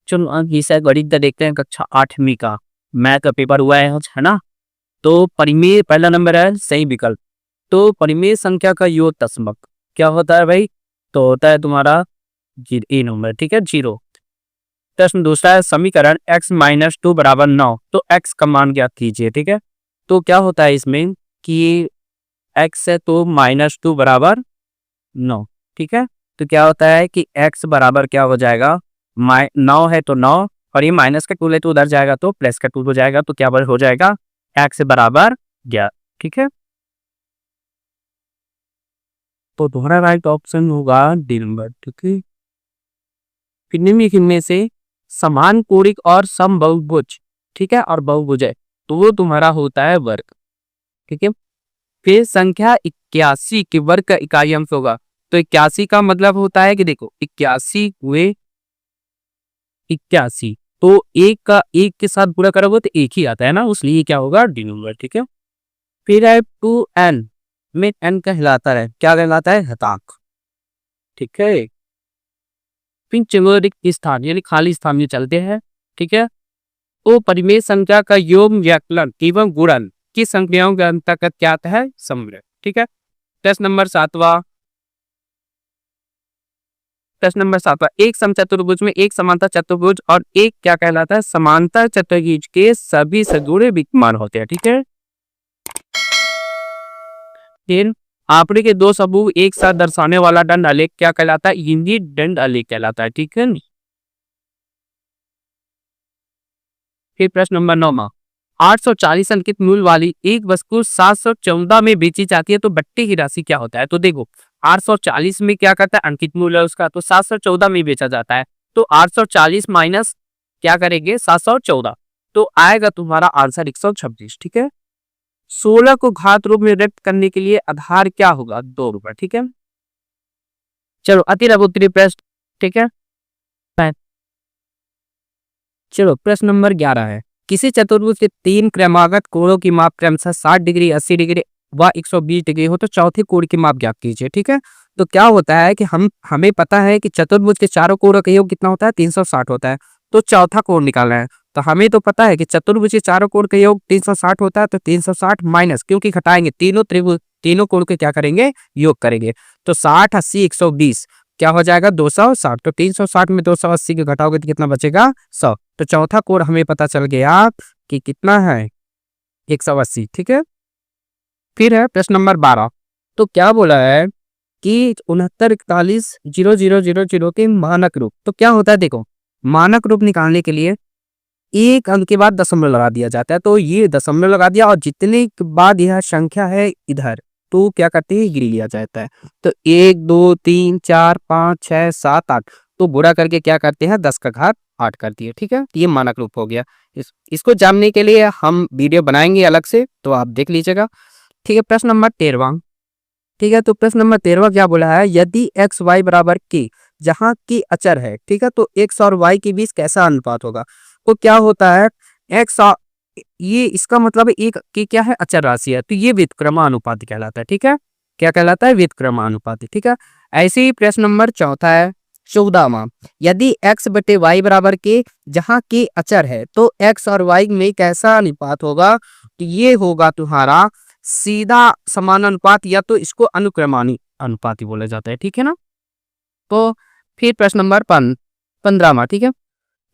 चलो विषय गणित का देखते हैं, कक्षा 8वीं का मैथ का पेपर हुआ है आज, है ना। तो परिमेय पहला नंबर है सही विकल्प। तो परिमेय संख्या का योग तस्मक क्या होता है भाई? तो होता है तुम्हारा ए नंबर, ठीक है, 0। प्रश्न दूसरा है समीकरण x-2 बराबर 9, तो x का मान ज्ञात कीजिए, ठीक है। तो क्या होता है इसमें कि x है तो -2 बराबर 9, ठीक है। तो क्या होता है कि x बराबर क्या हो जाएगा, 9 है तो 9, और ये माइनस का 2 है तो उधर जाएगा तो प्लस का 2 हो जाएगा, तो क्या हो जाएगा x बराबर 11, ठीक है। तो तुम्हारा राइट ऑप्शन होगा डी नंबर, ठीक है। फिर निम्नलिखित में से समान कोणिक और समबाहुभुज, ठीक है, और बहुभुज है, तो वो तुम्हारा होता है वर्ग, ठीक है। फिर संख्या 81 के वर्ग का इकाई अंश होगा। तो 81 का मतलब होता है कि देखो 81 हुए 81, तो एक का एक के साथ पूरा करोगे तो एक ही आता है ना, उसलिए क्या होगा डी नंबर, ठीक है। फिर है 2n में n कहलाता है, क्या कहलाता है, घातांक, ठीक है। फिर चलो रिक्त स्थान यानी खाली स्थान में चलते हैं, ठीक है। तो परिमेय संख्या का योग व्याकलन एवं गुणन की संख्याओं के अंतर्गत क्या आता है, समग्र, ठीक है। प्रश्न नंबर 7वां, प्रश्न नंबर 7वां, एक समचतुर्भुज में एक समांतर चतुर्भुज और एक क्या कहलाता है, समांतर चतुर्भुज के सभी सगुणे विद्यमान होते हैं, ठीक है। फिर आंकड़े के दो समूह एक साथ दर्शाने वाला दंड आलेख क्या कहलाता है, इंद्रिय दंड आलेख कहलाता है, ठीक है। फिर प्रश्न नंबर 9वां, 840 अंकित मूल्य वाली एक वस्तु 714 में बेची जाती है तो बट्टे की राशि क्या होता है। तो देखो 840 में क्या करता है, अंकित मूल्य है उसका, तो 714 में बेचा जाता है, तो 840 माइनस क्या करेंगे 714, तो आएगा तुम्हारा आंसर 126, ठीक है। 16 को घात रूप में व्यक्त करने के लिए आधार क्या होगा, 2 रुपए, ठीक है। चलो अतिरव उत्तरी प्रश्न, ठीक है। चलो प्रश्न नंबर 11 है, किसी चतुर्भुज के 3 क्रमागत कोणों की माप क्रमशः 60 डिग्री, 80 डिग्री व 120 डिग्री हो तो चौथे कोण की माप ज्ञात कीजिए, ठीक है। तो क्या होता है कि हमें पता है कि चतुर्भुज के चारों कोणों का योग कितना होता है, 360 होता है, तो चौथा कोण निकालना है। तो हमें तो पता है कि चतुर्भुज के चारों कोण का योग 360 होता है, तो 360 माइनस, क्योंकि घटाएंगे तीनों त्रिभुज, तीनों कोण के क्या करेंगे, योग करेंगे, तो 60 80 120 क्या हो जाएगा 260, तो 360 में 280 के घटाओगे तो कितना बचेगा 100, तो चौथा कोण हमें पता चल गया कि कितना है 180, ठीक है। फिर है प्रश्न नंबर 12, तो क्या बोला है कि 69 41 00 00 के मानक रूप, तो क्या होता है, देखो मानक रूप निकालने के लिए एक अंक के बाद दशमलव लगा दिया जाता है, तो ये दशमलव लगा दिया और जितने के बाद यह संख्या है इधर, तो क्या करते हैं गिर लिया जाता है, तो 1 2 3 4 5 6 7 8, तो बुरा करके क्या करते हैं 10 का घात 8 कर दिए, ठीक है। ये मानक रूप हो गया। इसको जानने के लिए हम वीडियो बनाएंगे अलग से, तो आप देख लीजिएगा, ठीक है। प्रश्न नंबर 13वां, ठीक है। तो प्रश्न नंबर 13वां क्या बोला है, यदि एक्स वाई बराबर के जहां की अचर है, ठीक है, तो एक्स और वाई के बीच कैसा अनुपात होगा। तो क्या होता है एक्स, ये इसका मतलब एक की क्या है, अचर राशि है, तो ये व्युत्क्रमानुपाती कहलाता है, ठीक है। क्या कहलाता है, व्युत्क्रमानुपाती, ठीक है। ऐसे ही प्रश्न नंबर 14 है, 14वां, यदि x बटे वाई बराबर के जहां के अचर है तो x और y में कैसा अनुपात होगा, तो ये होगा तुम्हारा सीधा समानुपात, या तो इसको अनुक्रमानी अनुपाती बोला जाता है, ठीक है ना। तो फिर प्रश्न नंबर 15वां, ठीक है,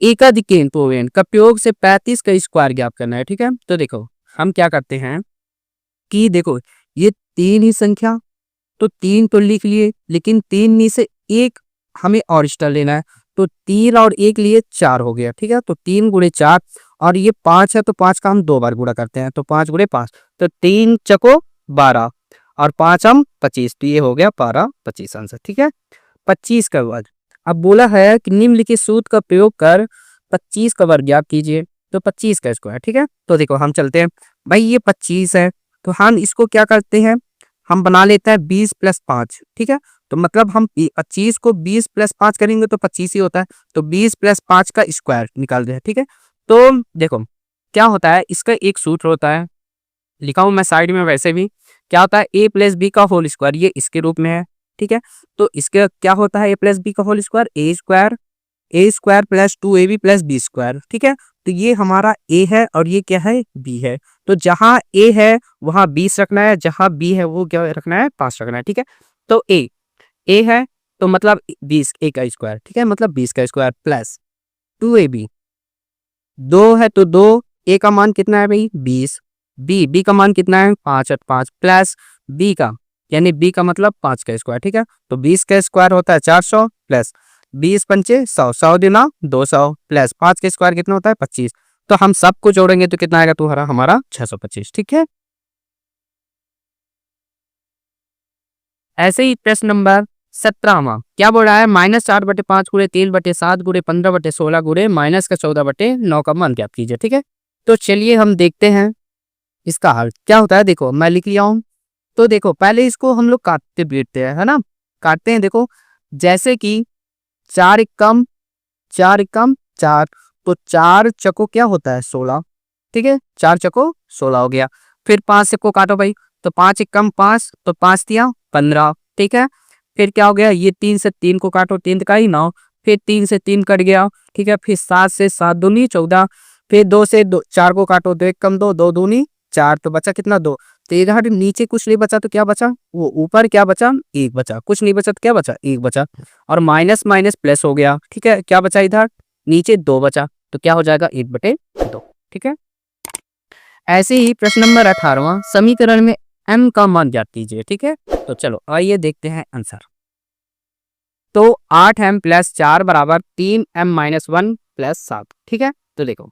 एकाधिक पूर्णांक का प्रयोग से 35 का स्क्वायर ज्ञात करना है, ठीक है। तो देखो हम क्या करते हैं कि देखो ये 3 ही संख्या, तो 3 तो लिख लिए, लेकिन 3 में से एक हमें और एक्स्ट्रा लेना है, तो 3 और 1 लिए 4 हो गया, ठीक है। तो 3 गुणे 4, और ये 5 है तो 5 का हम 2 बार गुणा करते हैं, तो 5 गुणे 5, तो 3 चको 12 और 5 हम 25, तो ये हो गया 12 25 आंसर, ठीक है। 25 का वर्ग, अब बोला है कि निम्नलिखित सूत्र का प्रयोग कर 25 का वर्ग ज्ञात कीजिए, तो 25 का स्क्वायर, ठीक है। तो देखो हम चलते हैं, भाई ये 25 है, तो हम इसको क्या करते हैं, हम बना लेते हैं 20 + 5, ठीक है। तो मतलब हम 25 को 20 + 5 करेंगे तो 25 ही होता है, तो 20 + 5 का स्क्वायर निकाल रहे हैं, ठीक है। तो देखो क्या होता है, इसका एक सूत्र होता है, लिखा हूं मैं साइड में, वैसे भी क्या होता है a + b का होल स्क्वायर, ये इसके रूप में है, ठीक है। तो इसके क्या होता है a + b का whole square, a² A square plus 2ab plus B square, ठीक है। तो ये हमारा ए है और ये क्या है, बी है। तो जहां ए है वहां 20 रखना है, जहां बी है वो क्या रखना है, 5 रखना है, ठीक है। तो ए है तो मतलब 20 ए का स्क्वायर, ठीक है, मतलब 20 का स्क्वायर प्लस 2ab, 2 है तो 2, ए का मान कितना है भाई 20, बी का मान कितना है 5 और 5 प्लस बी का, यानी बी का मतलब 5 का स्क्वायर, ठीक है। तो 20 का स्क्वायर होता है 400 प्लस 20 पंचे 100, 100 दिना 200 प्लस 5 का स्क्वायर कितना होता है 25। तो हम सबको जोड़ेंगे तो कितना आएगा तुम्हारा, हमारा 625, ठीक है। ऐसे ही प्रश्न नंबर 17वां क्या बोल रहा है, -4/5 गुणे 3/7 गुणे 15/16 गुणे -14/9 का मान ज्ञात कीजिए, ठीक है। तो चलिए हम देखते हैं इसका हल क्या होता है। देखो मैं लिख लिया हूं। तो देखो पहले इसको हम लोग काटते पीटते हैं, है ना, काटते हैं। देखो जैसे कि 4 एकम 4 एकम 4, तो 4 चको क्या होता है 16, ठीक है, 4 चको 16 हो गया। फिर 5 से को काटो भाई, तो 5 एकम 5, तो 5 दिया 15, ठीक है। फिर क्या हो गया, ये 3 से 3 को काटो, 3 का ही 9, फिर 3 से 3 कट गया, ठीक है। फिर 7 से 7 दूनी 14, फिर 2 से 4 को काटो, 2 एकम 2, 2 दूनी 4, तो बचा कितना 2। तो इधर नीचे कुछ नहीं बचा तो क्या बचा, वो ऊपर क्या बचा 1 बचा, कुछ नहीं बचा तो क्या बचा 1 बचा, और माइनस माइनस प्लस हो गया, ठीक है। क्या बचा इधर नीचे 2 बचा, तो क्या हो जाएगा 1/2, ठीक है। ऐसे ही प्रश्न नंबर 18वां समीकरण में m का मान ज्ञात कीजिए, ठीक है। तो चलो आइए देखते हैं आंसर। तो 8m प्लस 4 बराबर 3m-1 प्लस 7, ठीक है। तो देखो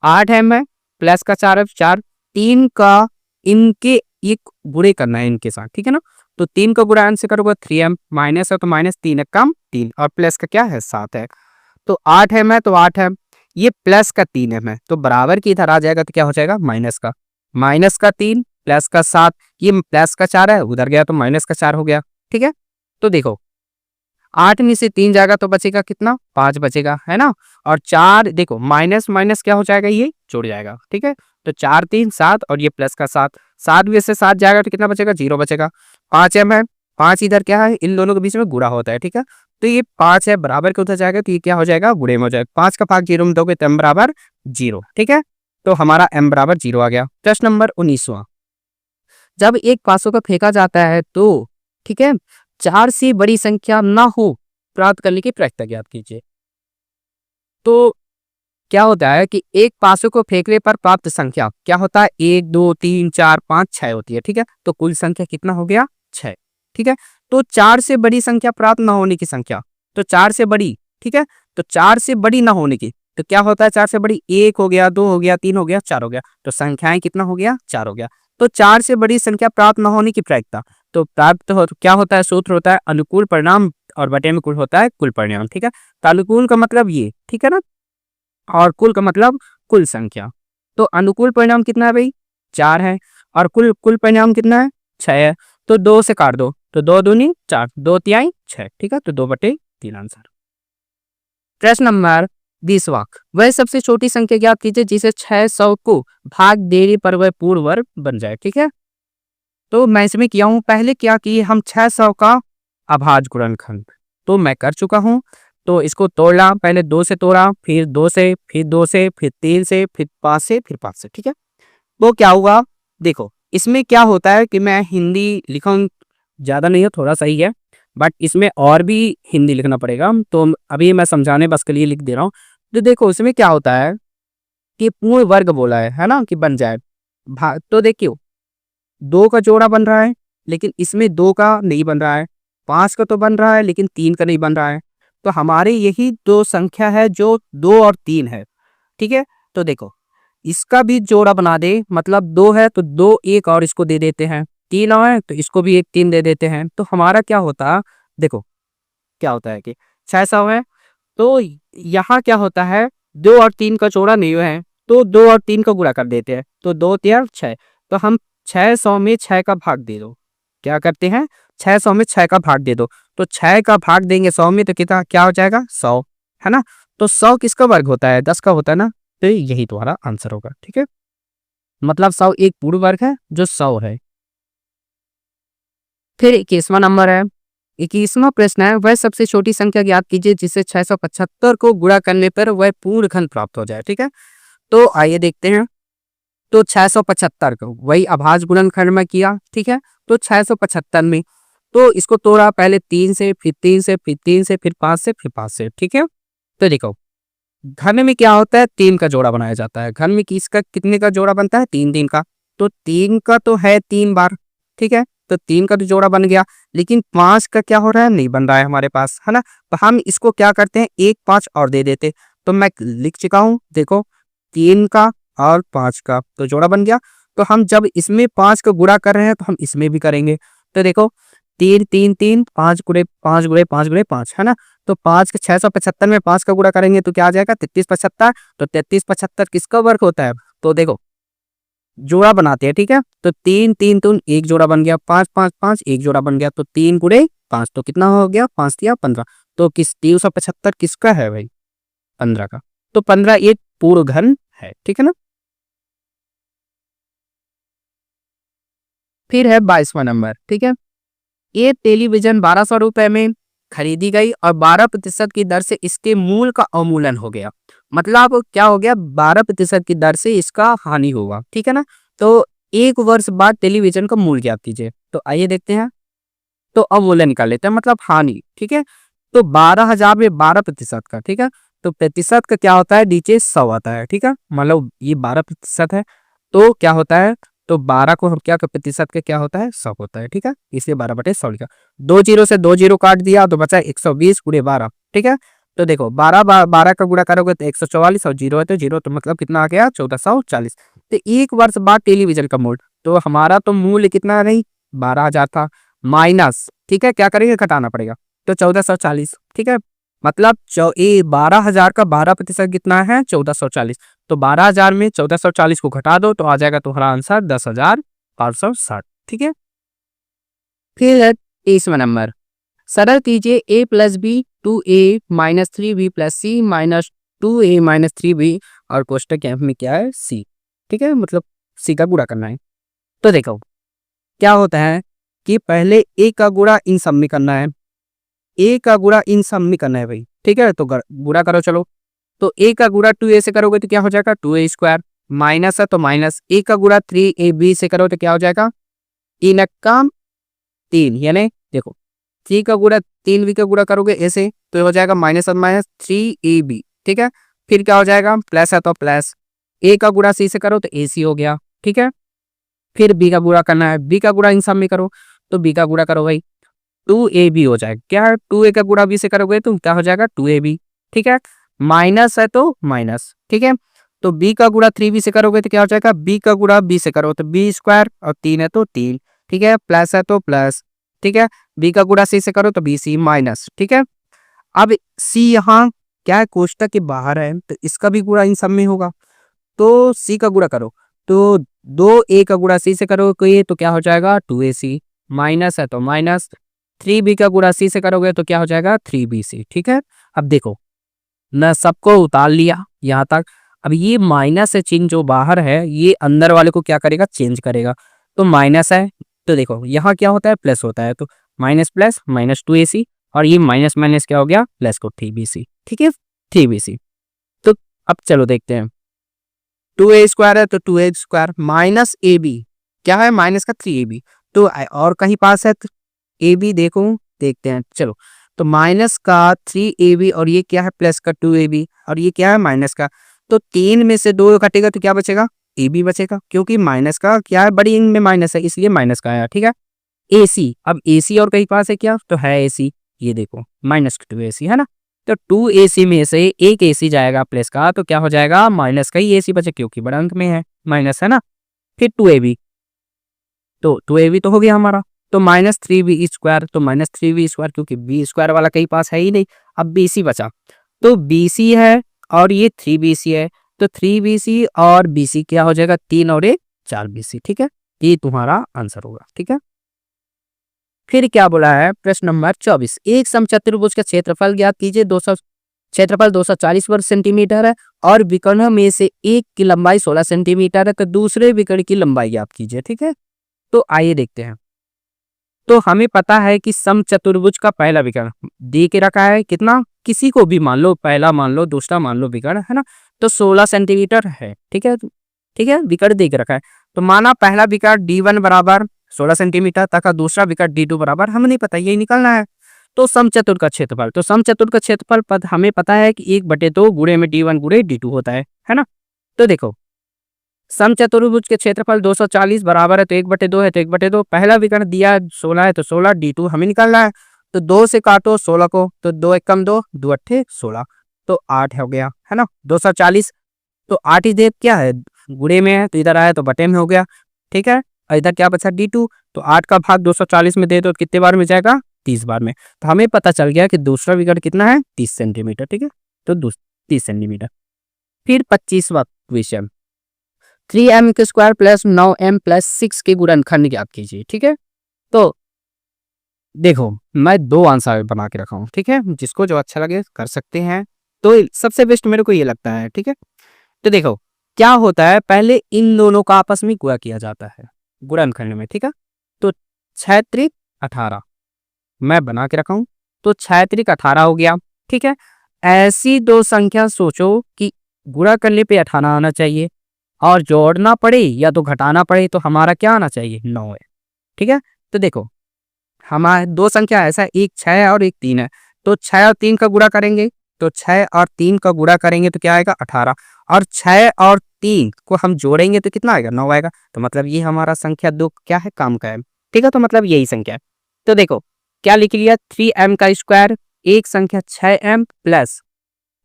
8m है, प्लस का 4 है 4, 3 का इनके एक गुणे करना है इनके साथ, ठीक है ना। तो 3 का गुणा से करोगे 3m, माइनस है तो माइनस, 3 कम 3, और प्लस का क्या है 7 है। तो 8m है तो 8m, ये प्लस का 3m है, तो बराबर की इधर आ जाएगा तो क्या हो जाएगा माइनस का 3 प्लस का 7, ये प्लस का 4 है उधर गया तो माइनस का 4 हो गया, ठीक है। तो देखो 8 में से 3 जाएगा तो बचेगा कितना 5 बचेगा, है ना। और 4 देखो माइनस माइनस क्या हो जाएगा, ये जुड़ जाएगा, ठीक है। तो 4 3 7 और ये प्लस का 7, 7 में से 7 जाएगा तो कितना बचेगा 0 बचेगा। 5m है, 5 इधर क्या है, इन दोनों के बीच में गुणा होता है, ठीक है। तो ये 5 है बराबर के उधर जाएगा तो ये क्या हो जाएगा गुणे में हो जाएगा, 5 का भाग 0 में दोगे तो m बराबर 0, ठीक है। तो हमारा m बराबर 0 आ गया। प्रश्न नंबर 19वां जब एक 500 का फेंका जाता है तो, ठीक है, 4 से बड़ी संख्या ना हो प्राप्त करने की प्रक्रिया ज्ञात कीजिए। तो क्या होता है कि एक 500 को फेंकने पर प्राप्त संख्या क्या होता है 1 2 3 4 5 6 होती है, ठीक है। तो कुल संख्या कितना हो गया 6, ठीक है। तो 4 से बड़ी संख्या प्राप्त ना होने की संख्या, तो 4 से बड़ी, ठीक है। तो 4 से बड़ी ना होने की तो क्या होता है 4 से बड़ी 1 हो गया 2 हो गया 3 हो गया 4 हो गया, तो संख्याएं कितना हो गया 4 हो गया। तो 4 से बड़ी संख्या प्राप्त ना होने की प्रायिकता, तो प्राप्त हो तो क्या होता है सूत्र होता है अनुकूल परिणाम और बटे में कुल होता है कुल परिणाम, ठीक है। तो अनुकूल का मतलब ये, ठीक है ना, और कुल का मतलब कुल संख्या। तो अनुकूल परिणाम कितना है भाई 4 है, और कुल कुल परिणाम कितना है 6 है। तो 2 से काट दो तो 2 दूनी 4, 2 तिहाई 6, ठीक है। तो 2/3 आंसर। प्रश्न नंबर 20वां वह सबसे छोटी संख्या ज्ञात कीजिए जिसे 600 को भाग देने पर वह पूर्ण वर्ग बन जाए, ठीक है। तो मैं इसमें किया हूं पहले क्या कि हम 600 का अभाज्य गुणनखंड तो मैं कर चुका हूं। तो इसको तोड़ा, पहले 2 से तोड़ा, फिर 2 से, फिर 2 से, फिर 3 से, फिर 5 से, फिर 5 से, ठीक है। वो क्या हुआ देखो इसमें क्या होता है कि मैं हिंदी लिखा हूं, ज्यादा नहीं है थोड़ा सही है, बट इसमें और भी हिंदी लिखना पड़ेगा, तो अभी मैं समझाने बस के लिए लिख दे रहा हूँ। तो देखो इसमें क्या होता है कि पूर्ण वर्ग बोला है ना, कि बन जाए भाग। तो देखियो 2 का जोड़ा बन रहा है लेकिन इसमें 2 का नहीं बन रहा है, 5 का तो बन रहा है लेकिन 3 का नहीं बन रहा है। तो हमारे यही दो संख्या है जो 2 और 3 है, ठीक है। तो देखो इसका भी जोड़ा बना दे, मतलब 2 है तो 2 एक और इसको दे देते हैं, 3 और है तो इसको भी एक 3 दे देते हैं। तो हमारा क्या होता देखो क्या होता है कि 600 है, तो यहाँ क्या होता है 2 और 3 का जोड़ा नहीं है तो 2 और 3 का गुणा कर देते हैं, तो 2 3 6। तो हम 600 में 6 का भाग दे दो, क्या करते हैं 600 में 6 का भाग दे दो, तो 6 का भाग देंगे 100 में तो कितना क्या हो जाएगा 100, है ना। तो 100 किसका वर्ग होता है 10 का होता है ना, तो यही तुम्हारा आंसर होगा, ठीक है। मतलब 100 एक पूर्ण वर्ग है जो 100 है। फिर 21वां नंबर है 21वां प्रश्न है, वह सबसे छोटी संख्या ज्ञात कीजिए जिसे 675 को गुणा करने पर वह पूर्ण घन प्राप्त हो जाए। ठीक है, तो आइए देखते हैं। तो 675 को वही अभाज्य गुणनखंड में किया। ठीक है, तो 675 में तो इसको तोड़ा पहले 3 से, फिर 3 से, फिर 3 से, फिर 5 से, फिर 5 से। ठीक है, तो देखो घन में क्या होता है, 3 का जोड़ा बनाया जाता है। घन में किसका कितने का जोड़ा बनता है, 3 का। तो 3 का तो है 3 बार। ठीक है, तो 3 का तो जोड़ा बन गया, लेकिन 5 का क्या हो रहा है, नहीं बन रहा है हमारे पास, है ना। तो हम इसको क्या करते हैं, 1 5 और दे देते। तो मैं लिख चुका हूं, देखो 3 का और 5 का तो जोड़ा बन गया। तो हम जब इसमें 5 का गुणा कर रहे हैं तो हम इसमें भी करेंगे। तो देखो 3 3 3 5 गुणे 5 गुणे 5 गुणे 5, है ना। तो 5 के 675 में 5 का गुणा करेंगे तो क्या आ जाएगा, 33 75। तो 33 75 किसका वर्ग होता है, तो देखो जोड़ा बनाते हैं। ठीक है, तो 3 3 3 एक जोड़ा बन गया, 5 5 5 एक जोड़ा बन गया। तो 3 गुणे 5 तो कितना हो गया, 5 या 15। तो किस 375 किसका है भाई, 15 का। तो 15 एक पूर्ण घन है। ठीक है ना। फिर है 22वां नंबर। ठीक है, ये टेलीविजन 1200 रुपए में खरीदी गई और 12% की दर से इसके मूल का अवमूल्यन हो गया। मतलब क्या हो गया, 12% की दर से इसका हानि होगा। ठीक है ना। तो 1 वर्ष बाद टेलीविजन का मूल्य ज्ञात कीजिए। तो आइए देखते हैं। तो अवमूल्यन निकाल लेते हैं, मतलब हानि। ठीक है, तो 12,000 में 12% का। ठीक है, तो प्रतिशत का क्या होता है, नीचे 100 आता है। ठीक है, मतलब ये 12% है तो क्या होता है, तो 12 को हम क्या प्रतिशत का क्या होता है, 100 होता है। ठीक है, इसलिए 12/100 लिखा। 2 जीरो से 2 जीरो काट दिया तो बचा 120 गुणे 12। ठीक है, तो देखो 12 का गुणा करोगे तो 144 और जीरो है तो जीरो, तो मतलब कितना आ गया, 1440। तो 1 वर्ष बाद टेलीविजन का मूल्य, तो हमारा तो मूल्य कितना नहीं, 12,000 था, माइनस। ठीक है, क्या करेंगे, घटाना पड़ेगा। तो 1440। ठीक है, मतलब 12,000 का 12% कितना है, 1440। तो 12,000 में 1440 को घटा दो तो आ जाएगा तुम्हारा आंसर 10,560। ठीक है, फिर है 23वां नंबर। सरल कीजिए a plus B 2a minus 3b plus C minus 2a minus 3b और कोष्टक में क्या है, c। ठीक है, मतलब c का गुणा करना है। तो देखो क्या होता है कि पहले a का गुणा इन सब में करना है, a का गुणा इन सब में करना है भाई। ठीक है, तो गुणा करो चलो। तो a का गुणा 2a से करोगे तो क्या हो जाएगा, 2a स्क्वायर। माइनस है तो माइनस, a का गुणा 3ab से करो तो क्या हो जाएगा, 3 यानी देखो 3 का गुणा 3b का गुणा करोगे ऐसे तो हो जाएगा माइनस और माइनस 3ab। ठीक है, फिर क्या हो जाएगा, प्लस है तो प्लस, a का गुणा c से करो तो ac हो गया। ठीक है, फिर b का गुणा करना है, b का गुणा इन सब में करो तो b का गुणा करो भाई, 2ab हो जाएगा। क्या है, 2a का गुणा b से करोगे तो क्या हो जाएगा, 2ab। ठीक है, माइनस है तो माइनस। ठीक है, तो b का गुणा 3b से करोगे तो क्या हो जाएगा, b का गुणा b से करो तो b स्क्वायर और 3 है तो 3। ठीक है, प्लस है तो प्लस। ठीक है, b का गुणा c से करो तो bc माइनस। ठीक है, अब c यहाँ क्या है, कोष्टक के बाहर है तो इसका भी गुणा इन सब में होगा। तो c का गुणा करो तो 2a का गुणा c से करोगे तो क्या हो जाएगा, 2ac। माइनस है तो माइनस, 3b का गुणा c से करोगे तो क्या हो जाएगा, 3bc। ठीक है, अब देखो मैं सबको उतार लिया यहाँ तक। अब ये माइनस है, चिन्ह जो बाहर है ये अंदर वाले को क्या करेगा, चेंज करेगा। तो माइनस है तो देखो यहाँ क्या होता है, प्लस होता है। तो माइनस प्लस माइनस 2ac और ये माइनस माइनस क्या हो गया, प्लस को 3bc। ठीक है, 3bc। तो अब चलो देखते हैं, 2a स्क्वायर है तो 2a स्क्वायर माइनस ab क्या है, माइनस का 3ab। तो और कहीं पास है तो ab देखो, देखते हैं चलो। तो माइनस का 3ab और ये क्या है, प्लस का 2ab और ये क्या है, माइनस का। तो 3 में से 2 कटेगा तो क्या बचेगा, ab बचेगा, क्योंकि माइनस का क्या है, बड़ी इंग में माइनस है इसलिए माइनस का आया। ठीक है, ac, अब ac और कहीं पास है क्या, तो है ac, ये देखो माइनस 2ac है ना। तो 2ac में से एक ac जाएगा प्लस का तो क्या हो जाएगा, माइनस का ही ac बचे क्योंकि बड़ा अंक में है, माइनस है ना। फिर 2ab, तो 2ab तो हो गया हमारा। तो माइनस 3b स्क्वायर, तो माइनस 3b स्क्वायर क्योंकि b स्क्वायर वाला कहीं पास है ही नहीं। अब bc बचा, तो bc है और ये 3bc है। तो 3bc और bc क्या हो जाएगा, 3 और 1 4bc। ठीक है, ये तुम्हारा आंसर होगा। ठीक है, फिर क्या बोला है, प्रश्न नंबर 24। एक समचतुर्भुज का क्षेत्रफल ज्ञात कीजिए। 200 क्षेत्रफल 240 वर्ग सेंटीमीटर है और विकर्ण में से एक की लंबाई 16 सेंटीमीटर है, तो दूसरे विकर्ण की लंबाई ज्ञात कीजिए। ठीक है, तो आइए देखते हैं। तो हमें पता है कि समचतुर्भुज का पहला विकर्ण दे के रखा है कितना, किसी को भी मान लो, पहला मान लो, दूसरा मान लो विकर्ण, है ना। तो 16 सेंटीमीटर है, ठीक है, ठीक है, विकर्ण दे के रखा है। तो माना पहला विकर्ण D1 बराबर 16 सेंटीमीटर तथा दूसरा विकर्ण D2 बराबर हमें नहीं पता, यही निकलना है। तो समचतुर का क्षेत्रफल, तो समचतुर का क्षेत्रफल पद हमें पता है कि 1/2 गुणे में D1 गुणे D2 होता है ना। तो देखो समचतुर्भुज के क्षेत्रफल 240 बराबर है, तो 1/2 है, तो 1/2 पहला विकर्ण दिया 16 है, तो 16 D2 हमें निकालना है। तो 2 से काटो 16 को, तो 2 एकम 2, 2 अट्ठे 16, तो 8 हो गया, है ना। 240, तो 8 इधर क्या है, गुणे में है, तो इधर आया तो बटे में हो गया, ठीक है। और इधर क्या बचा D2, तो 8 का भाग 240 में दे दो, कितने बार में जाएगा, 30 बार में। तो हमें पता चल गया कि दूसरा विकर्ण कितना है, 30 सेंटीमीटर, ठीक है। तो 30 सेंटीमीटर। फिर 25वां क्वेश्चन, 3m के स्क्वायर प्लस 9m प्लस 6 के गुणनखंड ज्ञात कीजिए, ठीक है। तो देखो मैं 2 आंसर बना के रखा हूँ, ठीक है, जिसको जो अच्छा लगे कर सकते हैं। तो सबसे बेस्ट मेरे को ये लगता है, ठीक है। तो देखो क्या होता है, पहले इन दोनों का आपस में गुणा किया जाता है गुणनखंड में, ठीक है। तो 6 त्रिक 18 मैं बना के रखा हूं, तो 6 त्रिक 18 हो गया, ठीक है। ऐसी दो संख्या सोचो कि गुणा करने पे 18 आना चाहिए और जोड़ना पड़े या तो घटाना पड़े तो हमारा क्या आना चाहिए, 9 है, ठीक है। तो देखो हमारे दो संख्या ऐसा है, एक 6 है और एक 3 है। तो 6 और 3 का गुणा करेंगे, तो 6 और 3 का गुणा करेंगे तो क्या आएगा, 18। और 6 और 3 को हम जोड़ेंगे तो कितना आएगा, 9 आएगा। तो मतलब ये हमारा संख्या 2 क्या है, काम का है, ठीक है। तो मतलब यही संख्या है। तो देखो क्या लिख लिया, 3m का स्क्वायर, एक संख्या 6m प्लस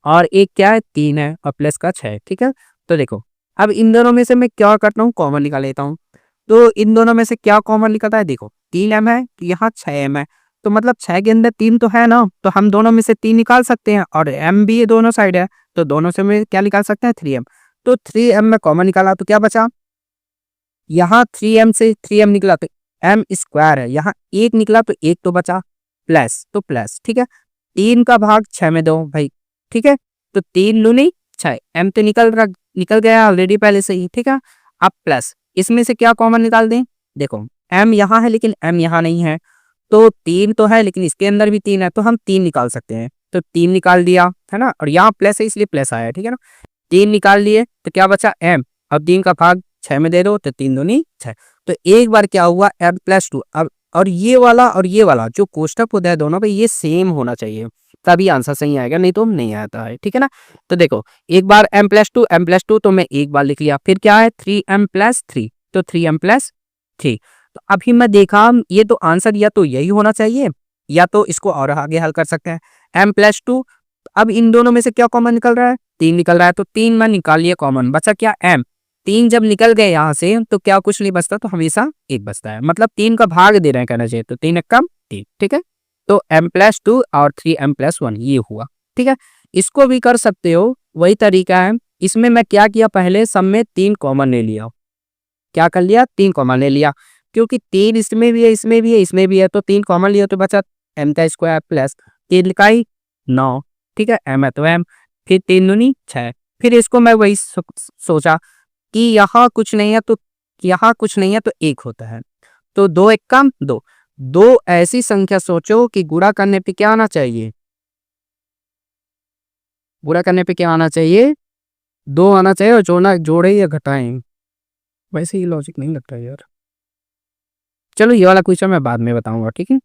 और एक क्या है 3 है और प्लस का 6, ठीक है। तो देखो अब इन दोनों में से मैं क्या करता हूँ, कॉमन निकाल लेता हूँ। तो इन दोनों में से क्या कॉमन निकलता है, देखो 3m है तो यहाँ 6m है, तो मतलब 6 के अंदर 3 तो है ना, तो हम दोनों में से 3 निकाल सकते हैं और m भी ये दोनों साइड है, तो दोनों से में क्या निकाल सकते हैं, 3m। तो 3m में कॉमन निकाला तो क्या बचा, यहाँ 3m से 3m निकला तो m स्क्वायर है, यहाँ एक निकला तो एक तो बचा, प्लस तो प्लस, ठीक है। 3 का भाग 6 में दो भाई, ठीक है। तो 3 दूनी 6, m तो निकल गया ऑलरेडी पहले से ही, ठीक है। अब प्लस इसमें से क्या कॉमन निकाल दें, देखो m यहाँ है लेकिन m यहाँ नहीं है, तो 3 तो है लेकिन इसके अंदर भी 3 है, तो हम 3 निकाल सकते हैं। तो 3 निकाल दिया, है ना, और यहाँ प्लस है इसलिए प्लस आया, ठीक है ना। 3 निकाल लिए तो क्या बचा m, अब 3 का भाग 6 में दे दो तो 3 दूनी 6। तो एक बार क्या हुआ m+2, अब और ये वाला जो कोष्टक होता है दोनों पे ये सेम होना चाहिए, तभी आंसर सही आएगा, नहीं तो नहीं आता है, ठीक है ना। तो देखो एक बार m+2 तो मैं एक बार लिख लिया, फिर क्या है 3m+3, तो 3m+3। तो अभी मैं देखा ये तो आंसर या तो यही होना चाहिए या तो इसको और आगे हल कर सकते हैं, m+2। अब इन दोनों में से क्या कॉमन निकल रहा है, 3 निकल रहा है, तो 3 में निकाल लिया कॉमन, बचा क्या m। 3 जब निकल गए यहाँ से तो क्या कुछ नहीं बचता, तो हमेशा एक बचता है, मतलब 3 का भाग दे रहे हैं कहना चाहिए, तो 3 एकम 3, ठीक है। तो m+2 और 3m+1 ये हुआ, ठीक है। इसको भी कर सकते हो, वही तरीका है। इसमें मैं क्या किया, पहले सब में 3 कॉमन ले लिया, क्या कर लिया, 3 कॉमन ले लिया, क्योंकि 3 इसमें भी है, इसमें भी है, इसमें भी है, तो 3 कॉमन लिया तो बचा m का स्क्वायर प्लस 3 लिखाई 9, ठीक है, m है तो m, फिर 3 दूनी 6। फिर इसको मैं वही सोचा कि यहाँ कुछ नहीं है तो यहाँ कुछ नहीं है तो एक होता है, तो 2 एकम 2। दो ऐसी संख्या सोचो कि गुणा करने पे क्या आना चाहिए, गुणा करने पे क्या आना चाहिए, 2 आना चाहिए, और जोड़ना जोड़े या घटाएं, वैसे ये लॉजिक नहीं लगता यार। चलो ये वाला क्वेश्चन मैं बाद में बताऊंगा, ठीक है।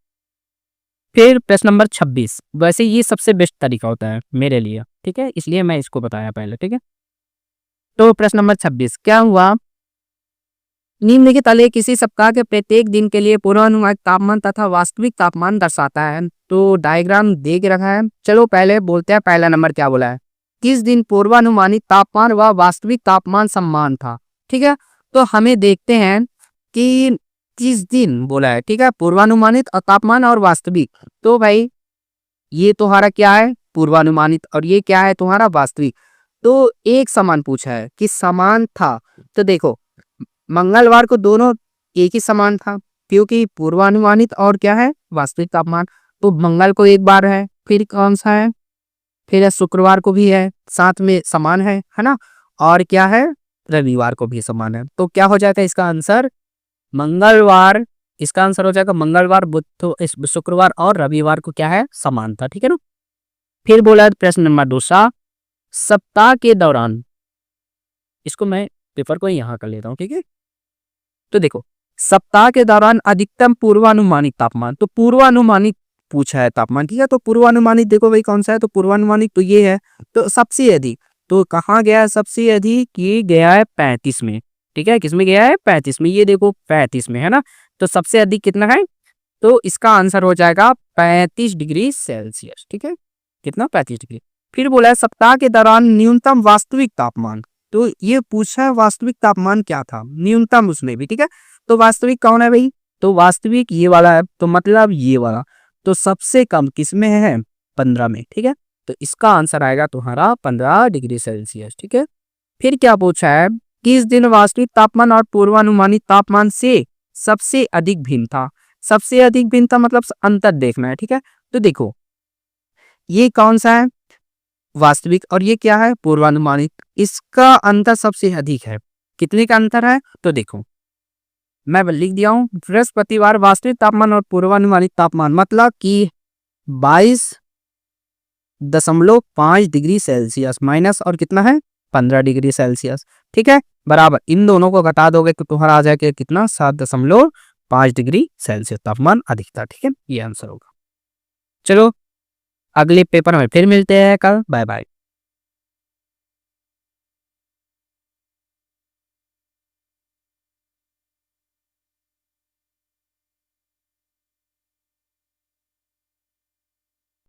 फिर प्रश्न नंबर 26, वैसे ये सबसे बेस्ट तरीका होता है मेरे लिए, ठीक है, इसलिए मैं इसको बताया पहले, ठीक है। तो प्रश्न नंबर 26 क्या हुआ, निम्नलिखित आलेख किसी सप्ताह के प्रत्येक दिन के लिए पूर्वानुमानित तापमान तथा वास्तविक तापमान दर्शाता है। तो डायग्राम दे के रखा है, चलो पहले बोलते हैं पहला नंबर क्या बोला है, किस दिन पूर्वानुमानित तापमान व वास्तविक तापमान समान था, ठीक है। तो हमें देखते हैं कि किस दिन बोला है, ठीक है, पूर्वानुमानित तापमान और वास्तविक। तो भाई ये तुम्हारा क्या है, पूर्वानुमानित, और ये क्या है तुम्हारा वास्तविक। तो एक समान पूछा है कि समान था, तो देखो मंगलवार को दोनों एक ही समान था, क्योंकि पूर्वानुमानित और क्या है वास्तविक तापमान। तो मंगल को एक बार है, फिर कौन सा है, फिर शुक्रवार को भी है, साथ में समान है ना, और क्या है रविवार को भी समान है। तो क्या हो जाएगा इसका आंसर, मंगलवार इसका आंसर हो जाएगा मंगलवार, शुक्रवार और रविवार को क्या है, समान था। ठीक है ना। फिर बोला है प्रश्न नंबर दूसरा, सप्ताह के दौरान, इसको मैं पेपर को यहाँ कर लेता हूँ। ठीक है। तो देखो, सप्ताह के दौरान अधिकतम पूर्वानुमानित तापमान, तो पूर्वानुमानित पूछा है तापमान। ठीक है। तो पूर्वानुमानित देखो भाई कौन सा है, तो पूर्वानुमानित तो ये है। तो सबसे अधिक तो कहाँ गया है, सबसे अधिक ये गया है 35 में। ठीक है। किसमें गया है, 35 में। ये देखो 35 में है ना। तो सबसे अधिक कितना है, तो इसका आंसर हो जाएगा 35 डिग्री सेल्सियस। ठीक है। कितना, 35 डिग्री। फिर बोला है सप्ताह के दौरान न्यूनतम वास्तविक तापमान, तो ये पूछा है वास्तविक तापमान क्या था, न्यूनतम उसमें भी। ठीक है। तो वास्तविक कौन है भाई, तो वास्तविक ये वाला है, तो मतलब ये वाला। तो सबसे कम किसमें है, 15 में। ठीक है। तो इसका आंसर आएगा तुम्हारा 15 डिग्री सेल्सियस। ठीक है। फिर क्या पूछा है, किस दिन वास्तविक तापमान और पूर्वानुमानित तापमान से सबसे अधिक भिन्न था। सबसे अधिक भिन्न था मतलब अंतर देखना है। ठीक है। तो देखो, ये कौन सा है, वास्तविक, और ये क्या है, पूर्वानुमानित। इसका अंतर सबसे अधिक है। कितने का अंतर है, तो देखो मैं लिख दिया हूं, बृहस्पतिवार वास्तविक तापमान और पूर्वानुमानित तापमान मतलब कि 22.5 डिग्री सेल्सियस माइनस और कितना है, 15 डिग्री सेल्सियस। ठीक है। बराबर इन दोनों को घटा दोगे तो तुम्हारा आ जाएगा कितना, 7.5 डिग्री सेल्सियस तापमान अधिक था। ठीक है। ये आंसर होगा। चलो अगले पेपर में फिर मिलते हैं कल। Bye bye.